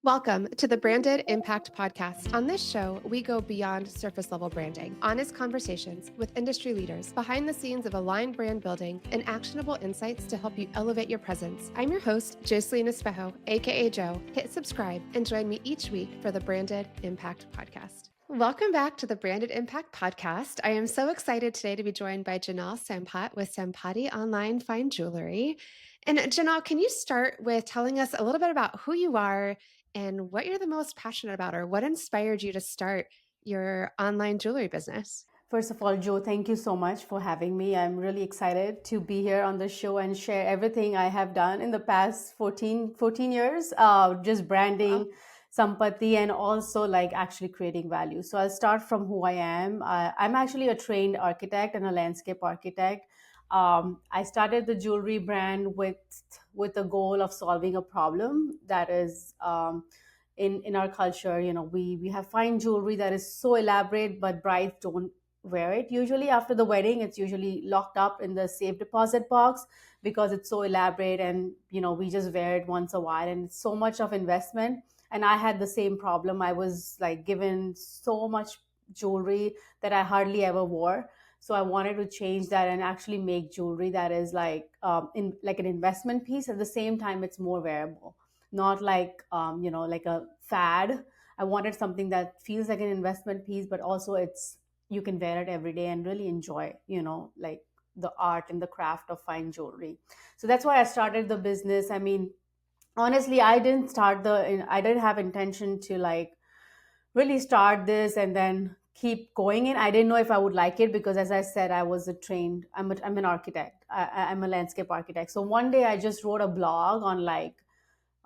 Welcome to the Branded Impact Podcast. On this show, we go beyond surface level branding, honest conversations with industry leaders, behind the scenes of aligned brand building, and actionable insights to help you elevate your presence. I'm your host, Jocelyn Espejo, aka Joe. Hit subscribe and join me each week for the Branded Impact Podcast. Welcome back to the Branded Impact Podcast. I am so excited today to be joined by Jinal Sampat with Sampati Online Fine Jewelry. And Jinal, can you start with telling us a little bit about who you are and what you're the most passionate about, or what inspired you to start your online jewelry business? First of all, Joe, thank you so much for having me. I'm really excited to be here on the show and share everything I have done in the past 14 years, just Wow. branding Sampati and also like actually creating value. So I'll start from who I am. I'm actually a trained architect and a landscape architect. I started the jewelry brand with the goal of solving a problem that is in our culture. You know, we have fine jewelry that is so elaborate, but brides don't wear it. Usually after the wedding, it's usually locked up in the safe deposit box because it's so elaborate, and we just wear it once a while, and it's so much of investment. And I had the same problem. I was like given so much jewelry that I hardly ever wore. So I wanted to change that and actually make jewelry that is like in like an investment piece. At the same time, it's more wearable, not like like a fad. I wanted something that feels like an investment piece, but also it's you can wear it every day and really enjoy, like the art and the craft of fine jewelry. So that's why I started the business. I mean, honestly, I didn't have intention to like really start this and then keep going in. I didn't know if I would like it because, as I said, I was a trained. I'm an architect. I'm a landscape architect. So one day I just wrote a blog on like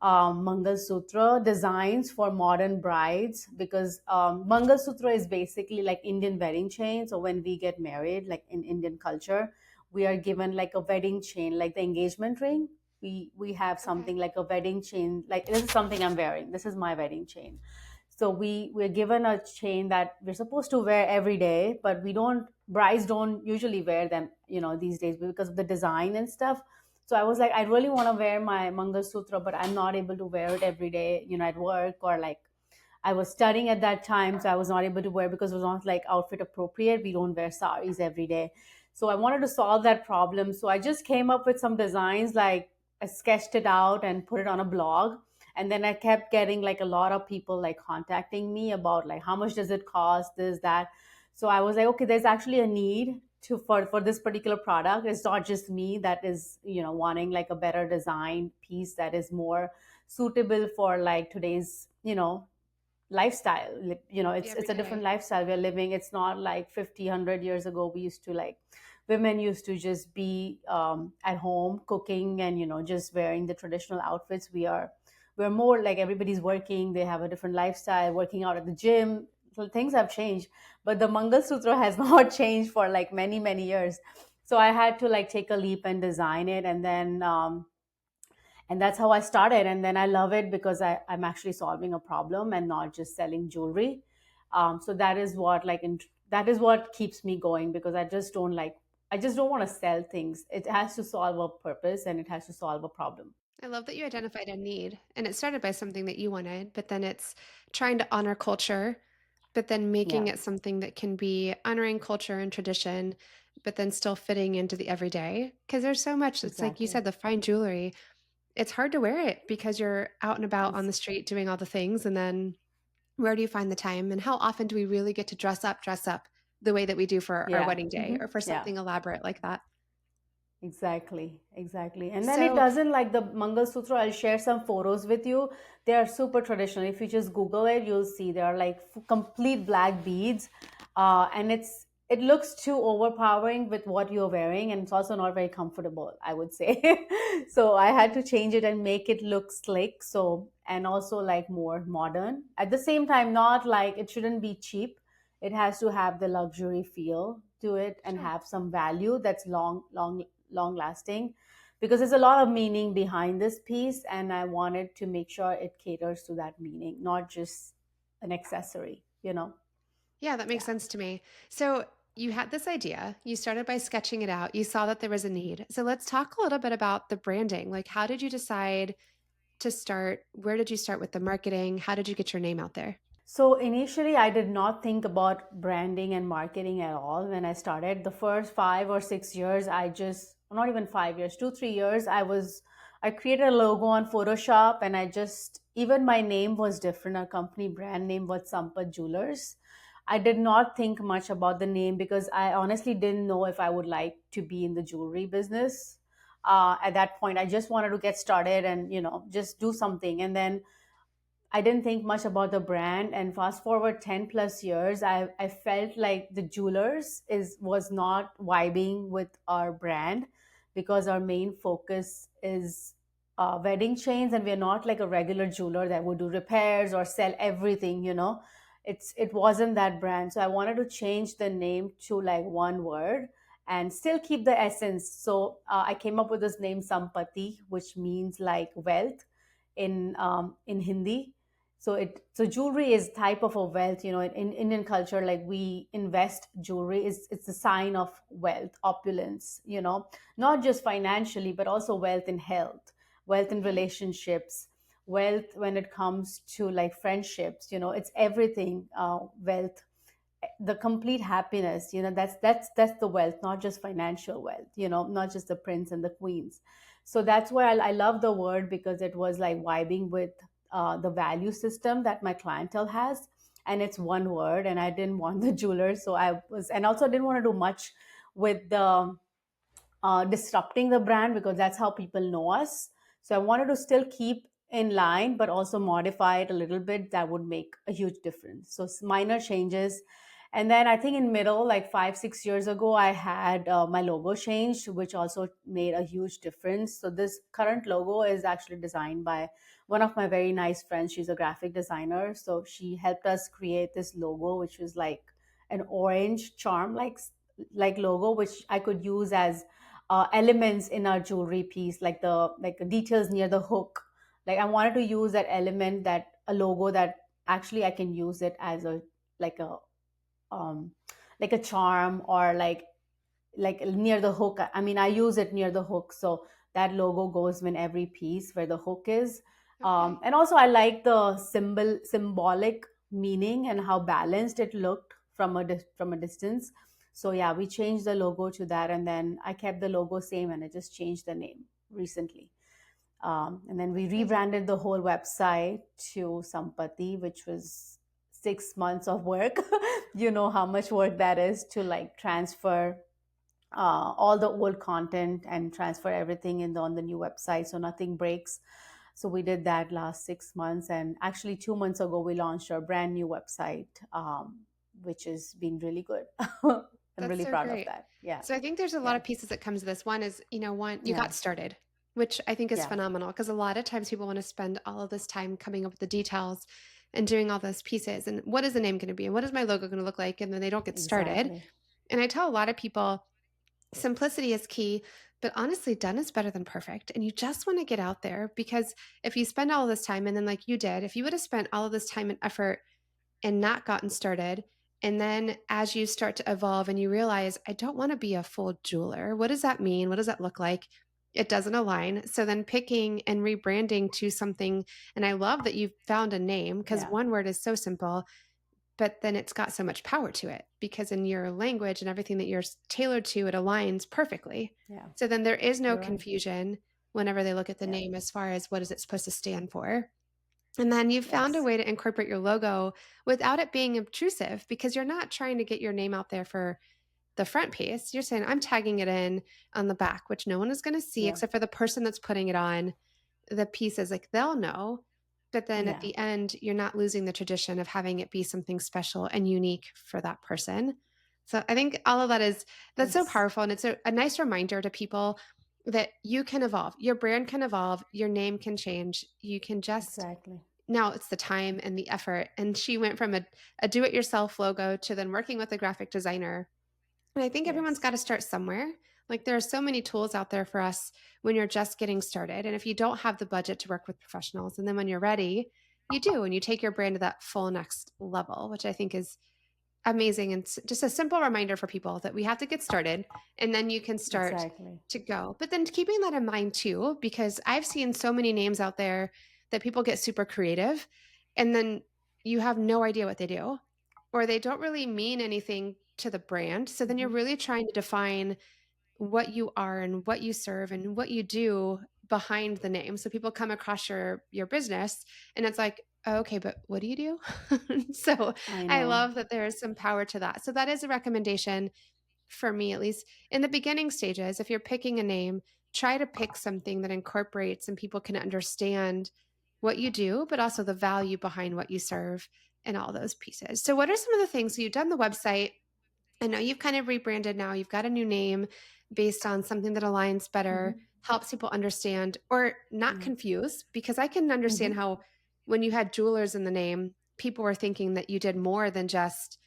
mangalsutra designs for modern brides, because mangalsutra is basically like Indian wedding chain. So when we get married, like in Indian culture, we are given like a wedding chain, like the engagement ring. We have Okay. something like a wedding chain. Like this is something I'm wearing. This is my wedding chain. So we're given a chain that we're supposed to wear every day, but we don't. Brides don't usually wear them, these days because of the design and stuff. So I was like, I really want to wear my mangalsutra, but I'm not able to wear it every day, at work, or like I was studying at that time, so I was not able to wear because it was not like outfit appropriate. We don't wear saris every day. So I wanted to solve that problem. So I just came up with some designs, like I sketched it out and put it on a blog. And then I kept getting like a lot of people like contacting me about like how much does it cost, this, that. So I was like, okay, there's actually a need to for this particular product. It's not just me that is, wanting like a better design piece that is more suitable for like today's, lifestyle. The It's a different everyday. lifestyle we're living. It's not like 50 100 years ago we used to like women used to just be at home cooking and just wearing the traditional outfits. We're more like everybody's working, they have a different lifestyle, working out at the gym. So things have changed, but the mangalsutra has not changed for like many many years. So I had to like take a leap and design it, and that's how I started. And then I love it because I'm actually solving a problem and not just selling jewelry. So that is what that is what keeps me going, because I just don't want to sell things. It has to solve a purpose and it has to solve a problem. I love that you identified a need and it started by something that you wanted, but then it's trying to honor culture, but then making Yeah, it something that can be honoring culture and tradition, but then still fitting into the everyday. Because there's so much, it's like you exactly. said, the fine jewelry, it's hard to wear it because you're out and about on It's the street doing all the things. And then where do you find the time? And how often do we really get to dress up the way that we do for our yeah, wedding day or for yeah. something elaborate like that? Exactly, exactly. And then it So, doesn't like the Mangalsutra. I'll share some photos with you. They are super traditional. If you just Google it, you'll see they are like complete black beads, and it looks too overpowering with what you're wearing, and it's also not very comfortable, I would say. So I had to change it and make it look slick. So, and also like more modern. At the same time, not like it shouldn't be cheap. It has to have the luxury feel to it and sure. have some value that's long lasting, because there's a lot of meaning behind this piece, and I wanted to make sure it caters to that meaning, not just an accessory. Yeah, that makes Yeah. sense to me. So, you had this idea, you started by sketching it out, you saw that there was a need. So, let's talk a little bit about the branding. Like, how did you decide to start? Where did you start with the marketing? How did you get your name out there? So initially, I did not think about branding and marketing at all when I started. The first 5 or 6 years, I just, not even 5 years, 2, 3 years, I created a logo on Photoshop, and I just, even my name was different. Our company brand name was Sampat Jewelers. I did not think much about the name because I honestly didn't know if I would like to be in the jewelry business. At that point, I just wanted to get started and, just do something. And then I didn't think much about the brand, and fast forward 10 plus years, I felt like the jewelers was not vibing with our brand because our main focus is wedding chains, and we're not like a regular jeweler that would do repairs or sell everything. It wasn't that brand. So I wanted to change the name to like one word and still keep the essence. So I came up with this name Sampati, which means like wealth in Hindi. So jewelry is type of a wealth. In Indian culture, like we invest jewelry, it's a sign of wealth, opulence. Not just financially, but also wealth in health, wealth in Okay. relationships, wealth when it comes to like friendships. It's everything. Wealth, the complete happiness. That's the wealth, not just financial wealth. Not just the prince and the queens. So that's why I love the word, because it was like vibing with the value system that my clientele has, and it's one word. And I didn't want the jeweler, so I was, and also didn't want to do much with the disrupting the brand, because that's how people know us. So I wanted to still keep in line, but also modify it a little bit. That would make a huge difference. So minor changes. And then I think in middle, like 5, 6 years ago, I had my logo changed, which also made a huge difference. So this current logo is actually designed by one of my very nice friends. She's a graphic designer. So she helped us create this logo, which was like an orange charm like logo, which I could use as elements in our jewelry piece, like the details near the hook. Like I wanted to use that element, that a logo that actually I can use it as a like a um like a charm, or like near the hook. I mean, I use it near the hook, so that logo goes in every piece where the hook is. Okay. And also I like the symbolic meaning and how balanced it looked from a distance. So yeah, we changed the logo to that, and then I kept the logo same, and I just changed the name recently. And then we Amazing. rebranded the whole website to Sampati, which was 6 months of work. You know how much work that is to like transfer all the old content and transfer everything on the new website so nothing breaks. So we did that last 6 months, and actually 2 months ago we launched our brand new website, which has been really good. I'm That's really so proud of great. that. Yeah, So I think there's a lot yeah, of pieces that come to this. One is, one, you yeah, got started, which I think is yeah. phenomenal because a lot of times people want to spend all of this time coming up with the details and doing all those pieces. And what is the name going to be? And what is my logo going to look like? And then they don't get started. Exactly. And I tell a lot of people simplicity is key, but honestly, done is better than perfect. And you just want to get out there because if you spend all this time and then, like you did, if you would have spent all of this time and effort and not gotten started. And then as you start to evolve and you realize, I don't want to be a full jeweler. What does that mean? What does that look like? It doesn't align. So then picking and rebranding to something, and I love that you've found a name because Yeah, one word is so simple, but then it's got so much power to it because in your language and everything that you're tailored to, it aligns perfectly. yeah. So then there is no You're right. confusion whenever they look at the Yeah. name as far as what is it supposed to stand for. And then you found a Yes. way to incorporate your logo without it being obtrusive because you're not trying to get your name out there for the front piece. You're saying, I'm tagging it in on the back, which no one is going to see Yeah. except for the person that's putting it on. The pieces, like they'll know. But then at Yeah. the end, you're not losing the tradition of having it be something special and unique for that person. So I think all of that that's so It's powerful. And it's a nice reminder to people that you can evolve. Your brand can evolve. Your name can change. You can just exactly. now it's the time and the effort. And she went from a do it yourself logo to then working with a graphic designer. And I think everyone's Yes. got to start somewhere. Like there are so many tools out there for us when you're just getting started. And if you don't have the budget to work with professionals, and then when you're ready, you do, and you take your brand to that full next level, which I think is amazing. And just a simple reminder for people that we have to get started and then you can start Exactly. to go. But then keeping that in mind too, because I've seen so many names out there that people get super creative and then you have no idea what they do, or they don't really mean anything to the brand. So then you're Hmm. really trying to define what you are and what you serve and what you do behind the name. So people come across your business and it's like, oh, okay, but what do you do? So I I know. love that there is some power to that. So that is a recommendation for me, at least in the beginning stages. If you're picking a name, try to pick something that incorporates and people can understand what you do, but also the value behind what you serve and all those pieces. So, what are some of the things? So, you've done the website. I know you've kind of rebranded now. You've got a new name based on something that aligns better, Hmm. helps people understand or not Yeah. confuse, because I can understand Hmm. how when you had jewelers in the name, people were thinking that you did more than just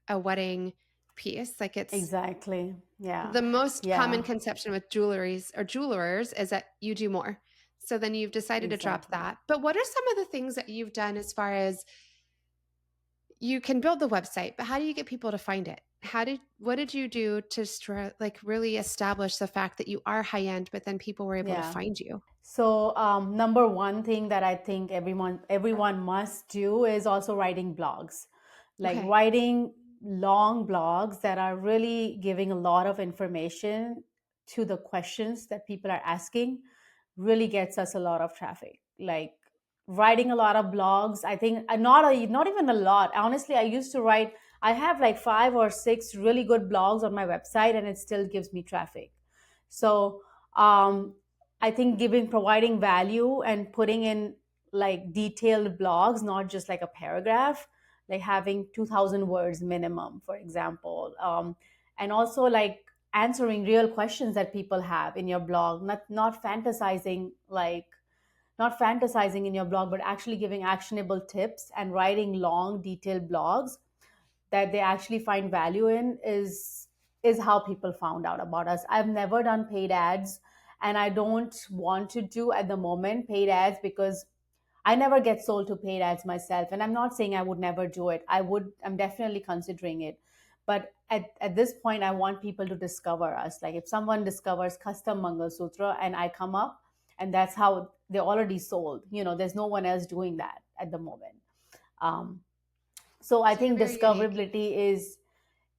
a wedding piece. Like it's Exactly. Yeah. the most common Yeah. conception with jewelries or jewelers is that you do more. So then you've decided to drop Exactly. that. But what are some of the things that you've done as far as you can build the website, but how do you get people to find it? What did you do to like really establish the fact that you are high end, but then people were able to Yeah. find you? So, number one thing that I think everyone must do is also writing blogs, like Okay. writing long blogs that are really giving a lot of information to the questions that people are asking. Really gets us a lot of traffic. Like writing a lot of blogs, I think not even a lot. Honestly, I used to write. I have like 5 or 6 really good blogs on my website, and it still gives me traffic. So. I think providing value and putting in like detailed blogs, not just like a paragraph, like having 2,000 words minimum, for example, and also like answering real questions that people have in your blog, not fantasizing not fantasizing in your blog, but actually giving actionable tips and writing long, detailed blogs that they actually find value in is how people found out about us. I've never done paid ads, and I don't want to do at the moment paid ads because I never get sold to paid ads myself. And I'm not saying I would never do it. I'm definitely considering it. But at this point, I want people to discover us. Like if someone discovers custom Mangalsutra and I come up, and that's how they're already sold. There's no one else doing that at the moment. Um, so I So you're think very unique. discoverability is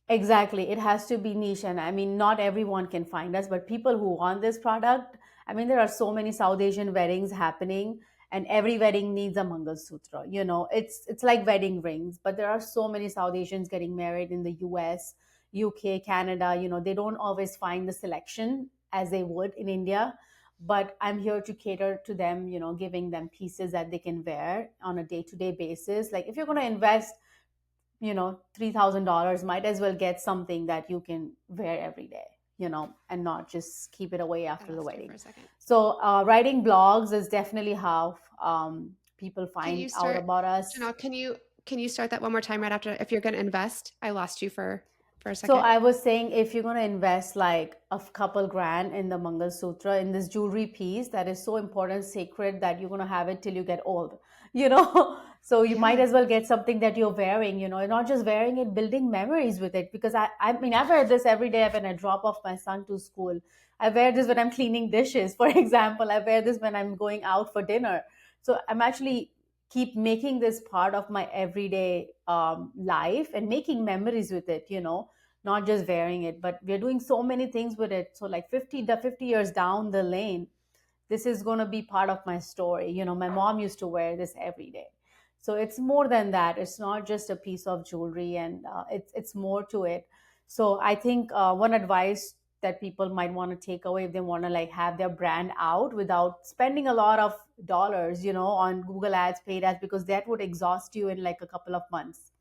exactly, it has to be niche. And I mean, not everyone can find us, but people who want this product, I mean, there are so many South Asian weddings happening, and every wedding needs a Mangal Sutra. It's like wedding rings, but there are so many South Asians getting married in the US, UK, Canada. They don't always find the selection as they would in India. But I'm here to cater to them, giving them pieces that they can wear on a day to day basis. Like if you're going to invest $3,000, might as well get something that you can wear every day, and not just keep it away I after the lost you for wedding. a second. So writing blogs is definitely how people Can find you out start, about us. Janelle, can you start that one more time right after if you're gonna invest? I lost you for a So second. I was saying, if you're going to invest like a couple grand in the Mangal Sutra, in this jewelry piece that is so important, sacred, that you're going to have it till you get old, you know? So you might Yeah. as well get something that you're wearing, and not just wearing it, building memories with it. Because I mean, I wear this every day when I drop off my son to school. I wear this when I'm cleaning dishes, for example. I wear this when I'm going out for dinner. So I'm actually keep making this part of my everyday life and making memories with it, not just wearing it, but we're doing so many things with it. So like 50 years down the lane, this is going to be part of my story. My mom used to wear this every day. So it's more than that. It's not just a piece of jewelry, and it's more to it. So I think one advice that people might want to take away, if they want to like have their brand out without spending a lot of dollars, on Google ads, paid ads, because that would exhaust you in like a couple of months.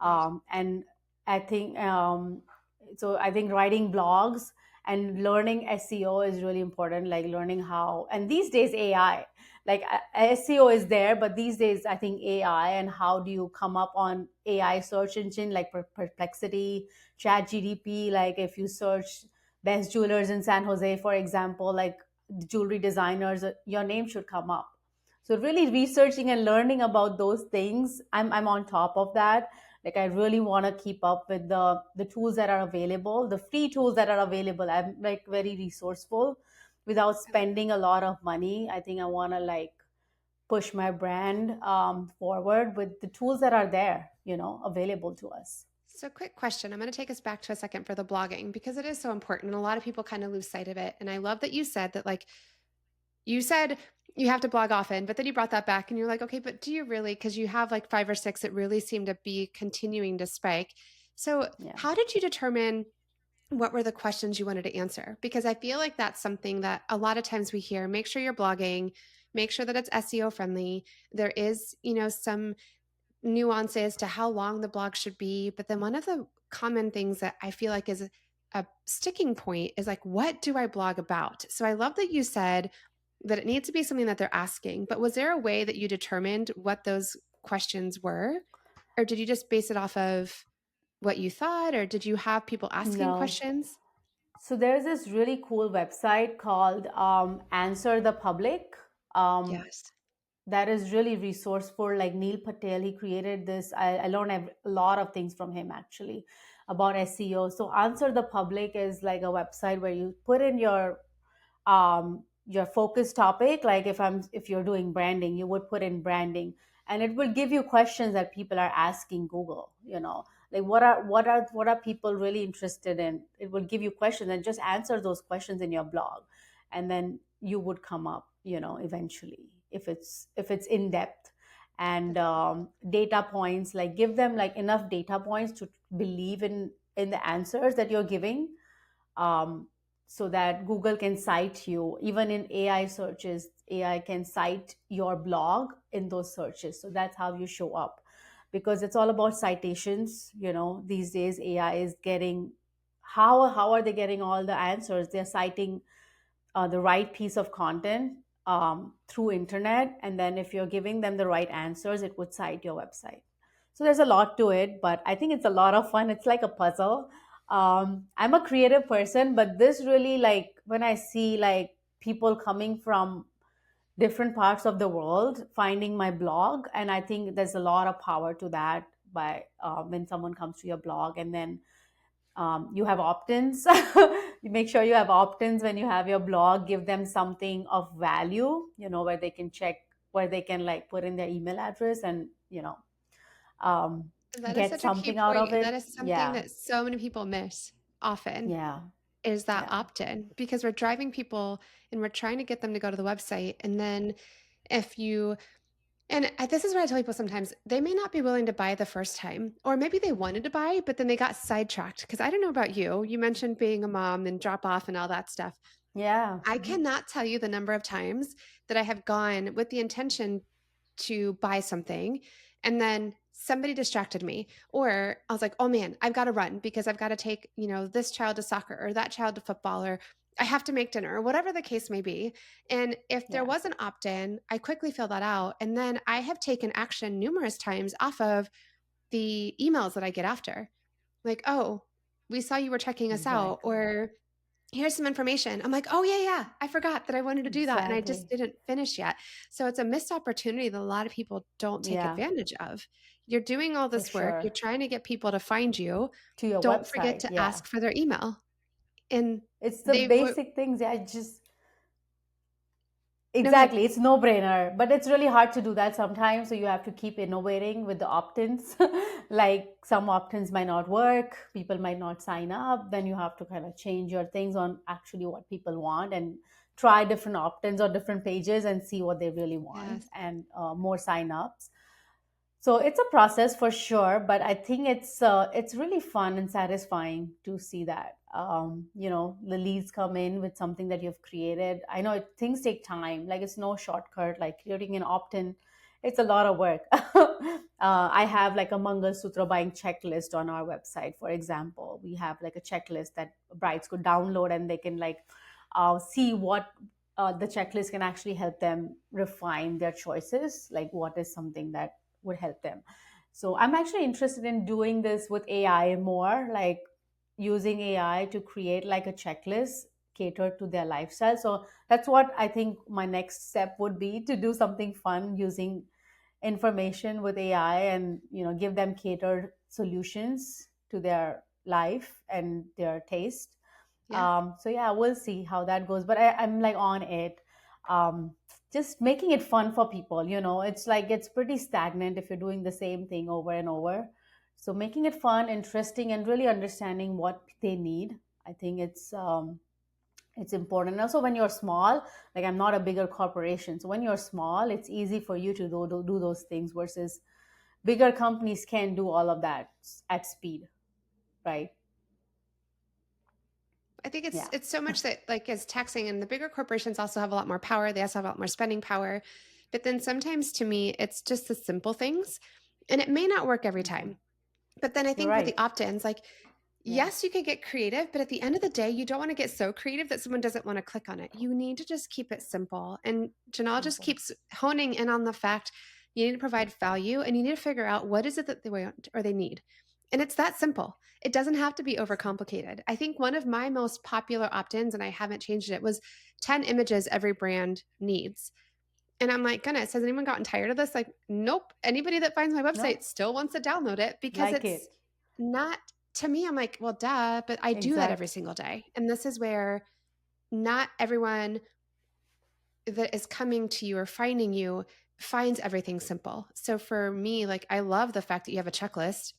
Right. And I think I think writing blogs and learning SEO is really important. Like learning how, and these days AI, like SEO is there, but these days I think AI, and how do you come up on AI search engine like Perplexity, Chat GDP. Like if you search best jewelers in San Jose, for example, like jewelry designers, your name should come up. So really researching and learning about those things, I'm on top of that. Like I really want to keep up with the tools that are available, the free tools that are available. I'm like very resourceful without I love spending a lot of money. I think I want to like push my brand forward with the tools that are there, available to us. So, quick question. I'm going to take us back to a second for the blogging because it is so important. And a lot of people kind of lose sight of it. And I love that you said that, like, you said you have to blog often, but then you brought that back and you're like, okay, but do you really? Because you have like five or six that really seem to be continuing to spike. So, Yeah. how did you determine what were the questions you wanted to answer? Because I feel like that's something that a lot of times we hear make sure you're blogging, make sure that it's SEO friendly. There is, some nuances to how long the blog should be. But then one of the common things that I feel like is a sticking point is like, what do I blog about? So I love that you said that it needs to be something that they're asking, but was there a way that you determined what those questions were? Or did you just base it off of what you thought? Or did you have people asking No. questions? So there's this really cool website called Answer the Public. Um, Yes. that is really resourceful. Like Neil Patel, he created this. I learned a lot of things from him actually about SEO. So Answer the Public is like a website where you put in your focus topic. Like if you're doing branding, you would put in branding, and it will give you questions that people are asking Google. Like what are people really interested in. It will give you questions and just answer those questions in your blog, and then you would come up, eventually, if it's in depth. And That's data points, like give them like enough data points to believe in the answers that you're giving, um, so that Google can cite you. Even in AI searches, AI can cite your blog in those searches. So that's how you show up, because it's all about citations. These days AI is getting, how are they getting all the answers? They're citing the right piece of content through internet, and then if you're giving them the right answers, it would cite your website. So there's a lot to it, but I think it's a lot of fun. It's like a puzzle. I'm a creative person, but this really, like, when I see like people coming from different parts of the world finding my blog, and I think there's a lot of power to that. By when someone comes to your blog, and then you have opt-ins. You make sure you have opt-ins when you have your blog. Give them something of value, where they can check, where they can like put in their email address, and um, That is get such a key something out point, of and that it. is something Yeah, that so many people miss often yeah, is that yeah, opt-in because we're driving people and we're trying to get them to go to the website. And then if you, this is what I tell people sometimes, they may not be willing to buy the first time, or maybe they wanted to buy, but then they got sidetracked. Because I don't know about you. You mentioned being a mom and drop off and all that stuff. yeah, I cannot tell you the number of times that I have gone with the intention to buy something and then somebody distracted me, or I was like, "Oh man, I've got to run because I've got to take, this child to soccer or that child to football or I have to make dinner or whatever the case may be." And if there yeah. was an opt-in, I quickly fill that out and then I have taken action numerous times off of the emails that I get after. Like, "Oh, we saw you were checking us out," Exactly, or here's some information. I'm like, oh, yeah, yeah. I forgot that I wanted to do that. And I just exactly. didn't finish yet. So it's a missed opportunity that a lot of people don't take Yeah, advantage of. You're doing all for this work, you're sure. trying to get people to find you. To your Don't forget website, to yeah. ask for their email. And It's the they would, basic things. Yeah, just no, go ahead. exactly. It's no brainer, but it's really hard to do that sometimes. So you have to keep innovating with the opt-ins. Like some opt-ins might not work, people might not sign up. Then you have to kind of change your things on actually what people want, and try different opt-ins or different pages and see what they really want, Yes. and more sign-ups. So it's a process for sure, but I think it's really fun and satisfying to see that the leads come in with something that you've created. I know things take time, like it's no shortcut. Like creating an opt-in, it's a lot of work. I have like a mangalsutra buying checklist on our website, for example. We have like a checklist that brides could download, and they can like see what the checklist can actually help them refine their choices, like what is something that would help them. So I'm actually interested in doing this with AI more, like using AI to create like a checklist catered to their lifestyle. So that's what I think my next step would be, to do something fun using information with AI, and give them catered solutions to their life and their taste. Yeah. So yeah, we'll see how that goes. But I'm like on it. just making it fun for people. It's like it's pretty stagnant if you're doing the same thing over and over. So making it fun, interesting, and really understanding what they need, I think it's important. And also when you're small, like I'm not a bigger corporation, so when you're small, it's easy for you to do those things, versus bigger companies can't do all of that at speed, right? I think Yeah. it's so much that like is taxing, and the bigger corporations also have a lot more power. They also have a lot more spending power. But then sometimes to me, it's just the simple things, and it may not work every Okay. time. But then I You're think with the right. opt-ins, like Yeah. yes, you could get creative, but at the end of the day, you don't want to get so creative that someone doesn't want to click on it. You need to just keep it simple. And Janelle just Simple. keeps honing in on the fact you need to provide value, and you need to figure out what is it that they want or they need. And it's that simple. It doesn't have to be overcomplicated. I think one of my most popular opt-ins, and I haven't changed it, was 10 images every brand needs. And I'm like, goodness, has anyone gotten tired of this? Like, nope. Anybody that finds my No, website still wants to download it because like it's it. not, to me, I'm like, well, duh, but I do that every Exactly. single day. And this is where not everyone that is coming to you or finding you finds everything simple. So for me, like, I love the fact that you have a checklist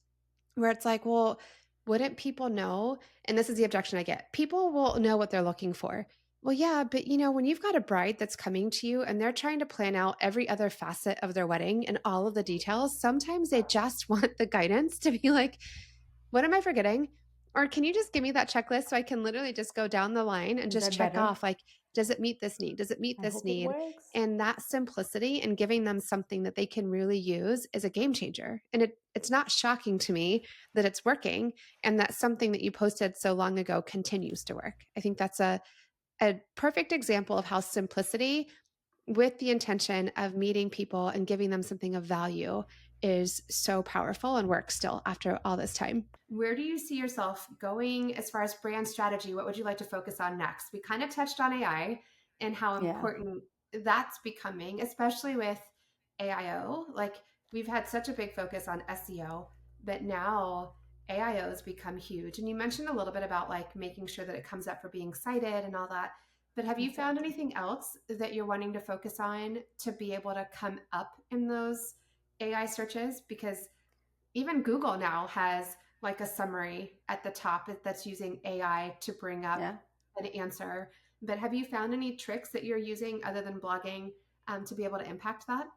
where it's like, well, wouldn't people know? And this is the objection I get. People will know what they're looking for. Well, yeah, but when you've got a bride that's coming to you and they're trying to plan out every other facet of their wedding and all of the details, sometimes they just want the guidance to be like, what am I forgetting? Or can you just give me that checklist so I can literally just go down the line and Is just that check better? off, like, does it meet this need? Does it meet I this hope it need? works. And that simplicity and giving them something that they can really use is a game changer. And it's not shocking to me that it's working and that something that you posted so long ago continues to work. I think that's a perfect example of how simplicity with the intention of meeting people and giving them something of value is so powerful and works still after all this time. Where do you see yourself going as far as brand strategy? What would you like to focus on next? We kind of touched on AI and how Yeah. important that's becoming, especially with AIO. Like we've had such a big focus on SEO, but now AIO has become huge. And you mentioned a little bit about like making sure that it comes up for being cited and all that. But have you found Exactly. anything else that you're wanting to focus on to be able to come up in those AI searches? Because even Google now has like a summary at the top that's using AI to bring up Yeah. an answer. But have you found any tricks that you're using other than blogging to be able to impact that?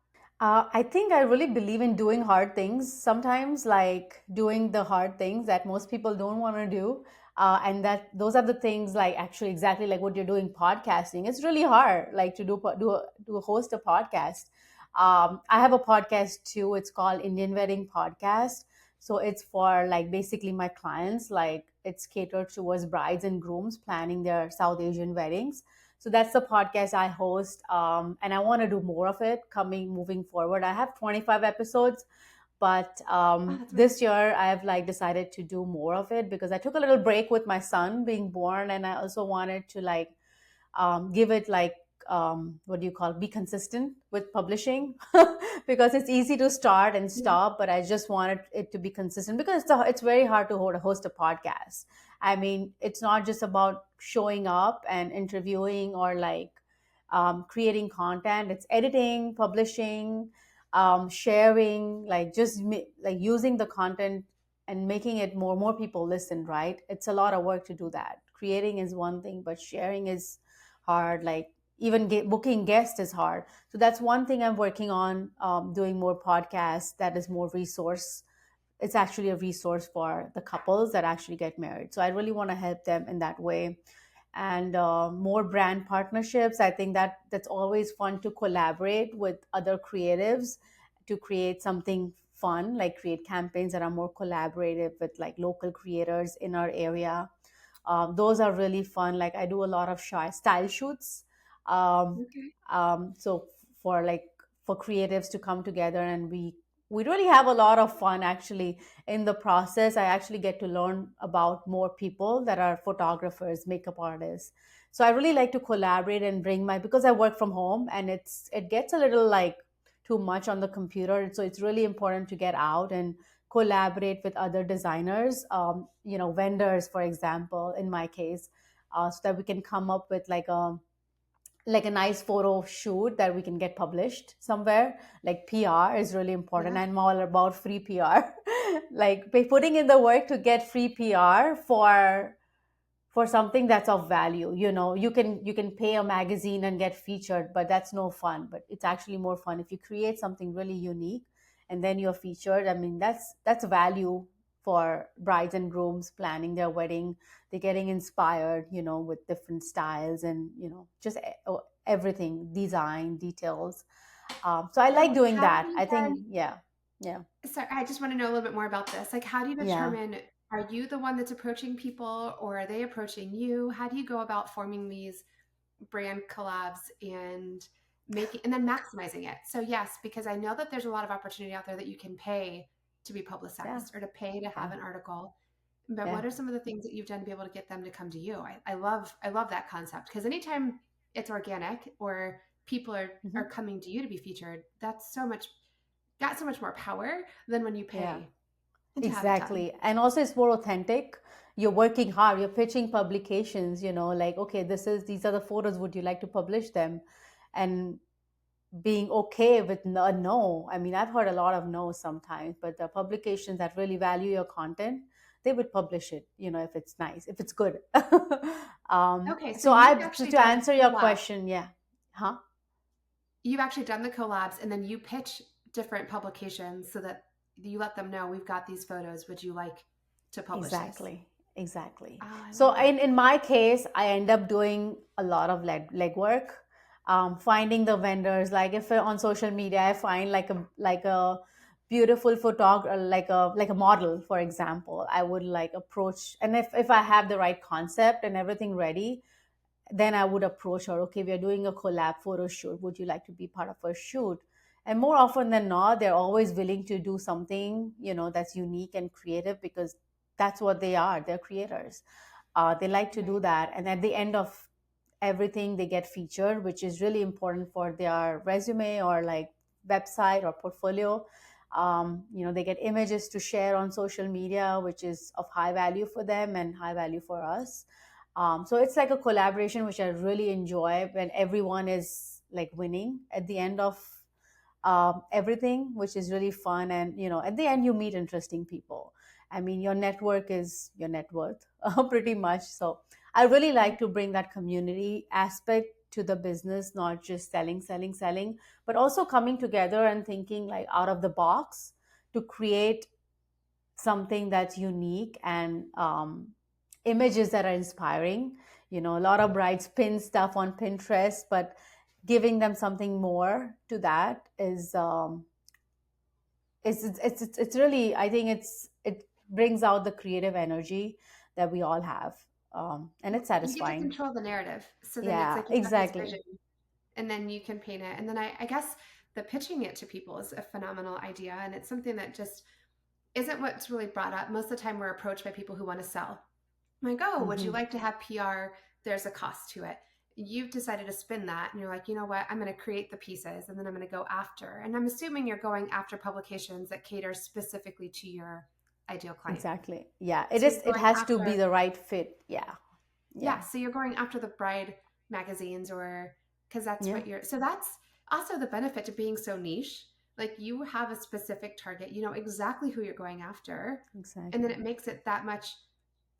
I think I really believe in doing hard things sometimes, like doing the hard things that most people don't want to do. And that those are the things like actually exactly like what you're doing podcasting. It's really hard, like to host a podcast. I have a podcast too. It's called Indian Wedding Podcast. So it's for like basically my clients, like it's catered towards brides and grooms planning their South Asian weddings. So that's the podcast I host, and I want to do more of it moving forward. I have 25 episodes, but Oh, that's amazing. this year I've like decided to do more of it because I took a little break with my son being born, and I also wanted to like give it like what do you call, be consistent with publishing because it's easy to start and Yeah. stop, but I just wanted it to be consistent because it's very hard to host a podcast. I mean, it's not just about showing up and interviewing or like creating content. It's editing, publishing, sharing, like like using the content and making it more people listen, right? It's a lot of work to do that. Creating is one thing, but sharing is hard. Like even booking guests is hard. So that's one thing I'm working on, doing more podcasts that is more resource. It's actually a resource for the couples that actually get married. So I really want to help them in that way. And more brand partnerships. I think that's always fun to collaborate with other creatives to create something fun, like create campaigns that are more collaborative with like local creators in our area. Those are really fun. Like I do a lot of style shoots. Um, Okay. so for like for creatives to come together, and we really have a lot of fun actually in the process. I actually get to learn about more people that are photographers, makeup artists. So I really like to collaborate and bring because I work from home, and it gets a little like too much on the computer. So it's really important to get out and collaborate with other designers, vendors, for example, in my case, so that we can come up with like like a nice photo shoot that we can get published somewhere. Like PR is really important. Yeah. I'm all about free PR. Like putting in the work to get free PR for something that's of value. You can pay a magazine and get featured, but that's no fun. But it's actually more fun if you create something really unique and then you're featured. I mean, that's value for brides and grooms planning their wedding. They're getting inspired, with different styles and just everything, design details. So I like So doing how do that. you I think, then, yeah, yeah, sorry, I just want to know a little bit more about this. Like, how do you yeah. determine, are you the one that's approaching people or are they approaching you? How do you go about forming these brand collabs and making and then maximizing it? So yes, because I know that there's a lot of opportunity out there that you can pay to be Yeah, publicized or to pay to have yeah, an article. But yeah, what are some of the things that you've done to be able to get them to come to you? I love that concept because anytime it's organic or people are hmm, coming to you to be featured, that's so much got so much more power than when you yeah. pay to have it done. Exactly. And also it's more authentic. You're working hard, you're pitching publications, like, okay, these are the photos, would you like to publish them? And being okay with a no. I mean, I've heard a lot of no sometimes, but the publications that really value your content, they would publish it, if it's nice, if it's good. Okay, so So you've to, actually to done answer your collabs. question, yeah. Huh? You've actually done the collabs and then you pitch different publications so that you let them know we've got these photos. Would you like to publish this? Exactly, exactly. Oh, I love So that. in my case, I end up doing a lot of legwork, finding the vendors. Like if on social media, I find like a beautiful photographer, like a model, for example, I would like approach, and if I have the right concept and everything ready, then I would approach her. Okay, we are doing a collab photo shoot. Would you like to be part of our shoot? And more often than not, they're always willing to do something, that's unique and creative because that's what they are. They're creators. They like to do Right. that. And at the end of everything, they get featured, which is really important for their resume or like website or portfolio. They get images to share on social media, which is of high value for them and high value for us. So it's like a collaboration, which I really enjoy when everyone is like winning at the end of everything, which is really fun. And, at the end, you meet interesting people. I mean, your network is your net worth, pretty much. So I really like to bring that community aspect to the business, not just selling, selling, selling, but also coming together and thinking like out of the box to create something that's unique and images that are inspiring. A lot of brides pin stuff on Pinterest, but giving them something more to that it's really, I think it brings out the creative energy that we all have, and Well, it's you get to satisfying. control the narrative. So then it's Yeah, like you've got this exactly. vision and then you can paint it. And then I guess the pitching it to people is a phenomenal idea. And it's something that just isn't what's really brought up. Most of the time we're approached by people who want to sell. I'm like, oh, would you Hmm. like to have PR? There's a cost to it. You've decided to spin that and you're like, you know what? I'm going to create the pieces and then I'm going to go after. And I'm assuming you're going after publications that cater specifically to your ideal client. Exactly. Yeah, it So is. you're It going has to be after, the right fit. Yeah, yeah. yeah, So you're going after the bride magazines or because that's yeah. what you're, so that's also the benefit to being so niche. Like you have a specific target, you know exactly who you're going after. And then Exactly. it makes it that much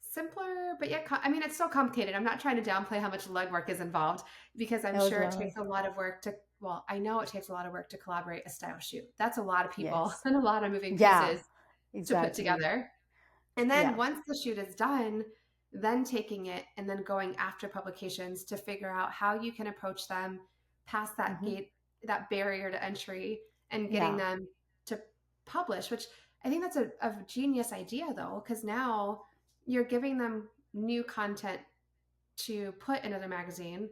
simpler, but yet, I mean, it's so complicated. I'm not trying to downplay how much legwork is involved because I'm That was sure a it lot of. takes a lot of work to, well, I know it takes a lot of work to collaborate a style shoot. That's a lot of people Yes. and a lot of moving Yeah, pieces to put exactly. together. And then Yeah. once the shoot is done, then taking it and then going after publications to figure out how you can approach them past that Hmm. gate, that barrier to entry, and getting Yeah. them to publish, which I think that's a genius idea though, because now you're giving them new content to put in another magazine,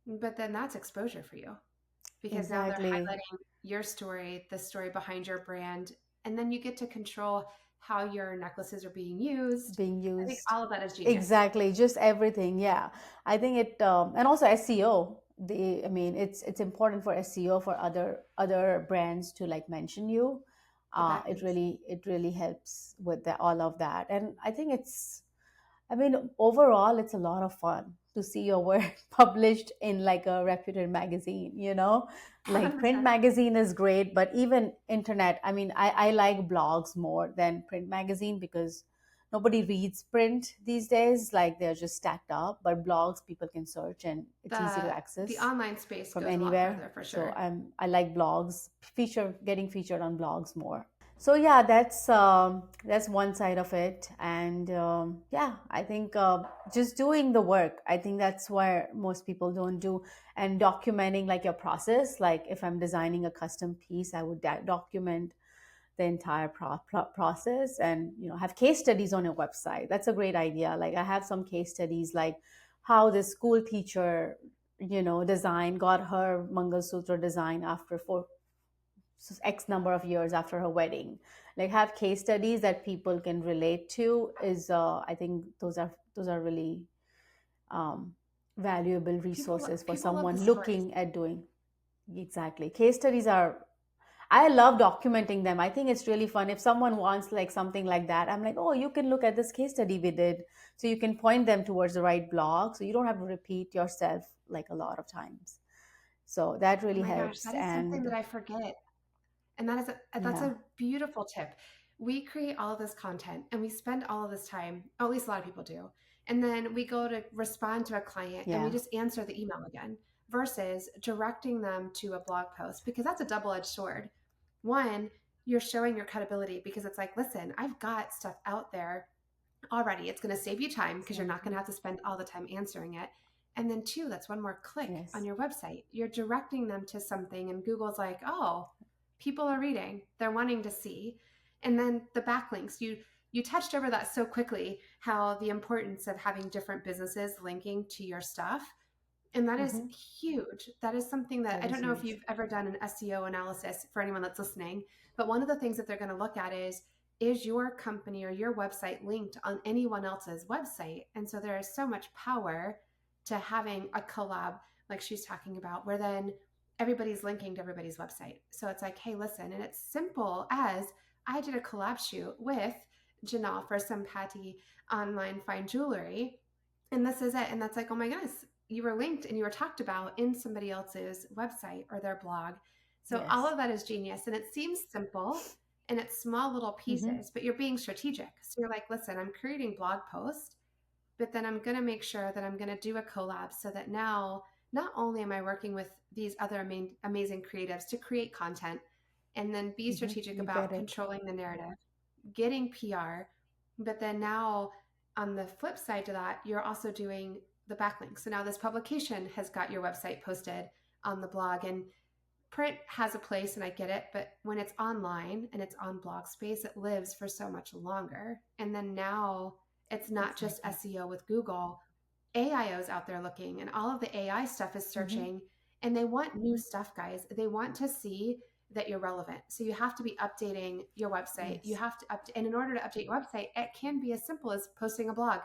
but then that's exposure for you because now they're Exactly. highlighting your story, the story behind your brand, and then you get to control how your necklaces are being used. Being I think used. all of that is genius. Exactly. Just everything. Yeah. I think and also SEO. I mean, it's important for SEO for other brands to like mention you. The It backlinks. really it really helps with all of that, and I think I mean, overall, it's a lot of fun to see your work published in like a reputed magazine, you know? Like print 100%. magazine is great, but even internet, I mean, I like blogs more than print magazine because nobody reads print these days. Like they're just stacked up, but blogs people can search and it's easy to The access online space from goes a lot anywhere. further for So sure. I like blogs, getting featured on blogs more. So yeah, that's one side of it, and yeah, I think just doing the work. I think that's where most people don't do, and documenting like your process. Like if I'm designing a custom piece, I would document the entire process, and have case studies on your website. That's a great idea. Like I have some case studies, like how this school teacher design got her mangalsutra design after X number of years after her wedding. Like have case studies that people can relate to is I think those are really um, valuable resources for People love the someone stories. looking at doing. Exactly, case studies are, I love documenting them. I think it's really fun. If someone wants like something like that, I'm like, oh, you can look at this case study we did. So you can point them towards the right blog. So you don't have to repeat yourself like a lot of times. So that Oh really my gosh, helps. that is something that And I forget. And that's yeah, a beautiful tip. We create all of this content and we spend all of this time, or at least a lot of people do. And then we go to respond to a client and we yeah, just answer the email again versus directing them to a blog post because that's a double-edged sword. One, you're showing your credibility because it's like, listen, I've got stuff out there already. It's going to save you time because you're not going to exactly. have to spend all the time answering it. And then two, that's one more click on Yes. your website. You're directing them to something, and Google's like, oh, people are reading, they're wanting to see. And then the backlinks, you touched over that so quickly, how the importance of having different businesses linking to your stuff. And that is Hmm. huge. That is something that That I is don't know if huge. you've ever done an SEO analysis for anyone that's listening, but one of the things that they're going to look at is your company or your website linked on anyone else's website? And so there is so much power to having a collab like she's talking about, where then everybody's linking to everybody's website. So it's like, hey, listen, and it's simple as I did a collab shoot with Jinal for Sampati online fine jewelry. And this is it. And that's like, oh my goodness, you were linked and you were talked about in somebody else's website or their blog. So all Yes. of that is genius. And it seems simple and it's small little Hmm. pieces, but you're being strategic. So you're like, listen, I'm creating blog posts, but then I'm going to make sure that I'm going to do a collab so that now not only am I working with these other amazing creatives to create content and then be Hmm. strategic You get about it. controlling the narrative, getting PR, but then now on the flip side to that, you're also doing the backlink. So now this publication has got your website posted on the blog, and print has a place and I get it, but when it's online and it's on blog space, it lives for so much longer. And then now it's not just Exactly. SEO with Google. AIO's out there looking and all of the AI stuff is Hmm. searching and they want new stuff, guys. They want to see that you're relevant. So you have to be updating your website. You Yes. have to update, and in order to update your website, it can be as simple as posting a blog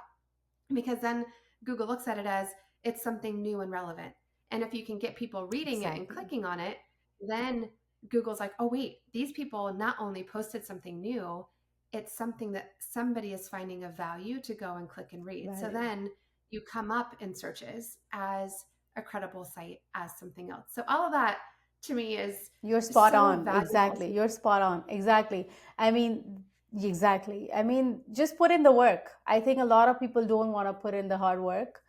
because then Google looks at it as it's something new and relevant. And if you can get people reading it and Exactly. clicking on it, then Google's like, oh, wait, these people not only posted something new, it's something that somebody is finding of value to go and click and read. So Value. then you come up in searches as a credible site, as something else. So all of that to me is You're spot so on. valuable. Exactly. You're spot on. Exactly. I mean, exactly. I mean, just put in the work. I think a lot of people don't want to put in the hard work.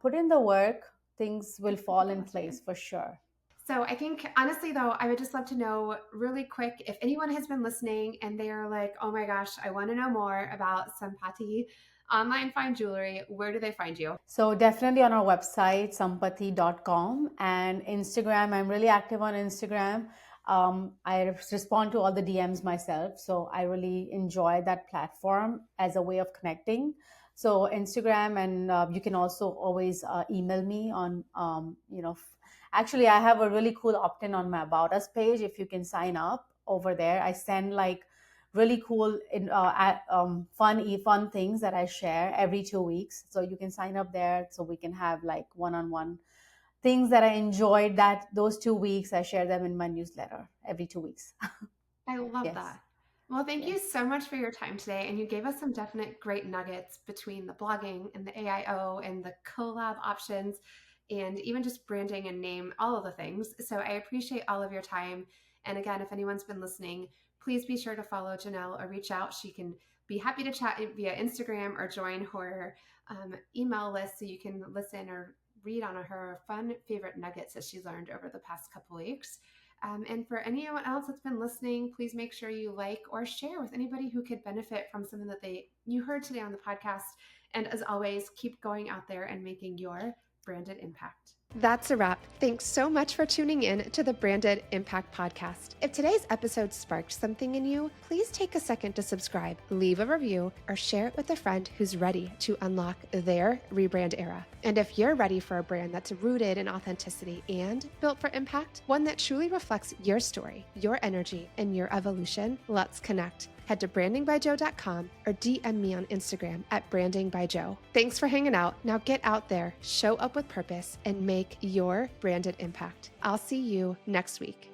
Put in the work, things will It's fall in ridiculously good. place for sure. So I think honestly though, I would just love to know really quick if anyone has been listening and they are like, oh my gosh, I want to know more about Sampati online fine jewelry. Where do they find you? So definitely on our website, sampati.com, and Instagram. I'm really active on Instagram. I respond to all the DMs myself. So I really enjoy that platform as a way of connecting. So Instagram, and you can also always email me on, actually, I have a really cool opt-in on my About Us page. If you can sign up over there, I send like really cool fun things that I share every 2 weeks. So you can sign up there so we can have like one-on-one things that I enjoyed that those 2 weeks. I share them in my newsletter every 2 weeks. I love Yes. that. Well, thank you Yes. so much for your time today. And you gave us some definite great nuggets between the blogging and the AIO and the collab options and even just branding and name, all of the things. So I appreciate all of your time. And again, if anyone's been listening, please be sure to follow Janelle or reach out. She can be happy to chat via Instagram or join her email list so you can listen or read on her fun favorite nuggets that she's learned over the past couple weeks. And for anyone else that's been listening, please make sure you like or share with anybody who could benefit from something that you heard today on the podcast. And as always, keep going out there and making your branded impact. That's a wrap. Thanks so much for tuning in to the Branded Impact Podcast. If today's episode sparked something in you, please take a second to subscribe, leave a review, or share it with a friend who's ready to unlock their rebrand era. And if you're ready for a brand that's rooted in authenticity and built for impact, one that truly reflects your story, your energy, and your evolution, let's connect. Head to brandingbyjoe.com or DM me on Instagram at brandingbyjoe. Thanks for hanging out. Now get out there, show up with purpose, and make your branded impact. I'll see you next week.